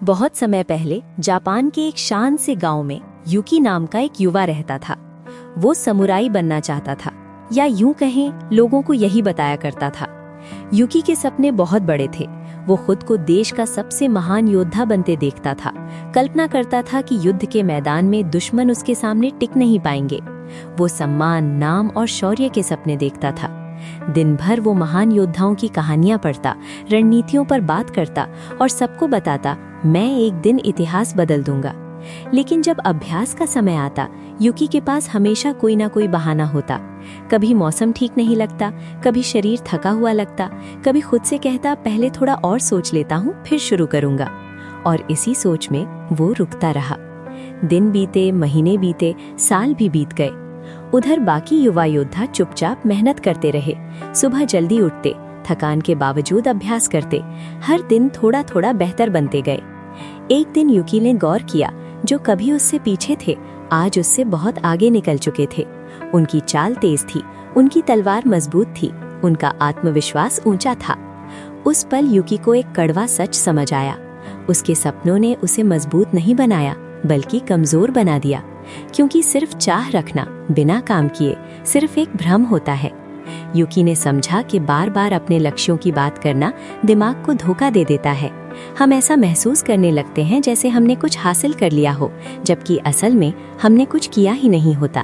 बहुत समय पहले जापान के एक शांत से गांव में युकी नाम का एक युवा रहता था। वो समुराई बनना चाहता था, या यूं कहें लोगों को यही बताया करता था। युकी के सपने बहुत बड़े थे। वो खुद को देश का सबसे महान योद्धा बनते देखता था। कल्पना करता था कि युद्ध के मैदान में दुश्मन उसके सामने टिक नहीं पाएंगे। वो सम्मान, नाम और शौर्य के सपने देखता था। दिन भर वो महान योद्धाओं की कहानियां पढ़ता, रणनीतियों पर बात करता और सबको बताता, मैं एक दिन इतिहास बदल दूंगा। लेकिन जब अभ्यास का समय आता, युकी के पास हमेशा कोई ना कोई बहाना होता। कभी मौसम ठीक नहीं लगता, कभी शरीर थका हुआ लगता, कभी खुद से कहता पहले थोड़ा और सोच लेता हूँ, फिर शुरू करूंगा। और इसी सोच में वो रुकता रहा। दिन बीते, महीने बीते, साल भी बीत गए। उधर बाकी युवा योद्धा चुपचाप मेहनत करते रहे। सुबह जल्दी उठते, थकान के बावजूद अभ्यास करते, हर दिन थोड़ा थोड़ा बेहतर बनते गए। एक दिन युकी ने गौर किया, जो कभी उससे पीछे थे आज उससे बहुत आगे निकल चुके थे। उनकी चाल तेज थी, उनकी तलवार मजबूत थी, उनका आत्मविश्वास ऊंचा था। उस पल युकी को एक कड़वा सच समझ आया। उसके सपनों ने उसे मजबूत नहीं बनाया, बल्कि कमजोर बना दिया। क्योंकि सिर्फ चाह रखना बिना काम किए सिर्फ एक भ्रम होता है। युकी ने समझा कि बार बार अपने लक्ष्यों की बात करना दिमाग को धोखा दे देता है। हम ऐसा महसूस करने लगते हैं जैसे हमने कुछ हासिल कर लिया हो, जबकि असल में हमने कुछ किया ही नहीं होता।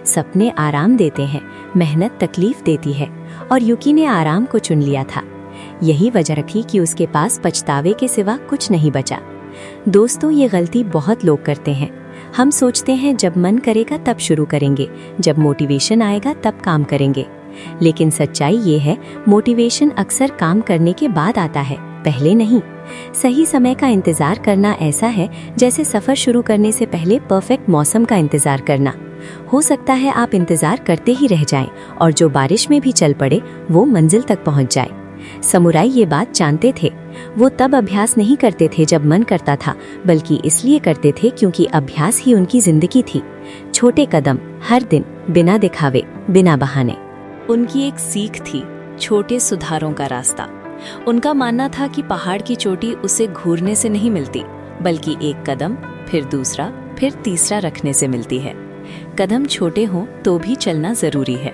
सपने आराम देते हैं, मेहनत तकलीफ देती है, और युकी ने आराम को चुन लिया था। यही वजह थी कि उसके पास पछतावे के सिवा कुछ नहीं बचा। दोस्तों, ये गलती बहुत लोग करते हैं। हम सोचते हैं जब मन करेगा तब शुरू करेंगे, जब मोटिवेशन आएगा तब काम करेंगे। लेकिन सच्चाई ये है, मोटिवेशन अक्सर काम करने के बाद आता है, पहले नहीं। सही समय का इंतजार करना ऐसा है जैसे सफर शुरू करने से पहले परफेक्ट मौसम का इंतजार करना। हो सकता है आप इंतजार करते ही रह जाएं और जो बारिश में भी चल पड़े वो मंजिल तक पहुंच जाए। समुराई ये बात जानते थे। वो तब अभ्यास नहीं करते थे जब मन करता था, बल्कि इसलिए करते थे क्योंकि अभ्यास ही उनकी जिंदगी थी। छोटे कदम, हर दिन, बिना दिखावे, बिना बहाने। उनकी एक सीख थी, छोटे सुधारों का रास्ता। उनका मानना था कि पहाड़ की चोटी उसे घूरने से नहीं मिलती, बल्कि एक कदम, फिर दूसरा, फिर तीसरा रखने से मिलती है। कदम छोटे हों तो भी चलना जरूरी है।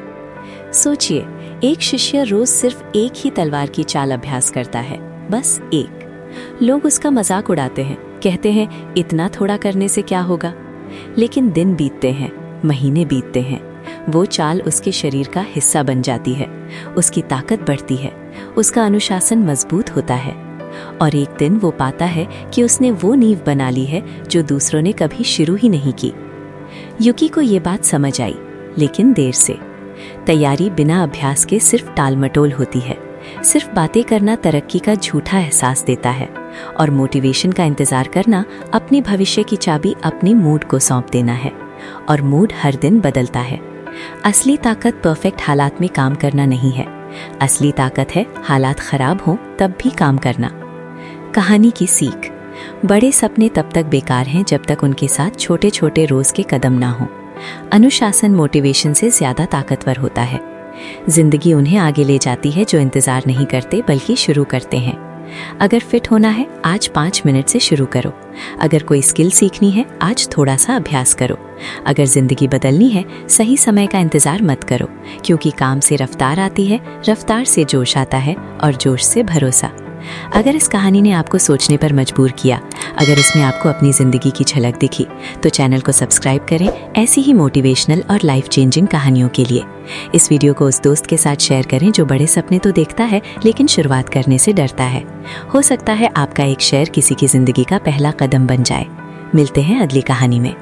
सोचिए, एक शिष्य रोज सिर्फ एक ही तलवार की चाल अभ्यास करता है, बस एक। लोग उसका मजाक उड़ाते हैं, कहते हैं इतना थोड़ा करने से क्या होगा। लेकिन दिन बीतते हैं, महीने बीतते हैं, वो चाल उसके शरीर का हिस्सा बन जाती है। उसकी ताकत बढ़ती है, उसका अनुशासन मजबूत होता है, और एक दिन वो पाता है कि उसने वो नींव बना ली है जो दूसरों ने कभी शुरू ही नहीं की। युकी को ये बात समझ आई, लेकिन देर से। तैयारी बिना अभ्यास के सिर्फ टालमटोल होती है। सिर्फ बातें करना तरक्की का झूठा एहसास देता है, और मोटिवेशन का इंतजार करना अपने भविष्य की चाबी अपने मूड को सौंप देना है, और मूड हर दिन बदलता है। असली ताकत परफेक्ट हालात में काम करना नहीं है। असली ताकत है हालात खराब हों तब भी काम करना। कहानी की सीख, बड़े सपने तब तक बेकार हैं जब तक उनके साथ छोटे छोटे रोज के कदम ना हों। अनुशासन मोटिवेशन से ज्यादा ताकतवर होता है। जिंदगी उन्हें आगे ले जाती है जो इंतजार नहीं करते बल्कि शुरू करते हैं। अगर फिट होना है, आज 5 मिनट से शुरू करो। अगर कोई स्किल सीखनी है, आज थोड़ा सा अभ्यास करो। अगर जिंदगी बदलनी है, सही समय का इंतजार मत करो, क्योंकि काम से रफ्तार आती है, रफ्तार से जोश आता है, और जोश से भरोसा। अगर इस कहानी ने आपको सोचने पर मजबूर किया, अगर इसमें आपको अपनी जिंदगी की झलक दिखी, तो चैनल को सब्सक्राइब करें ऐसी ही मोटिवेशनल और लाइफ चेंजिंग कहानियों के लिए। इस वीडियो को उस दोस्त के साथ शेयर करें जो बड़े सपने तो देखता है लेकिन शुरुआत करने से डरता है। हो सकता है आपका एक शेयर किसी की जिंदगी का पहला कदम बन जाए। मिलते हैं अगली कहानी में।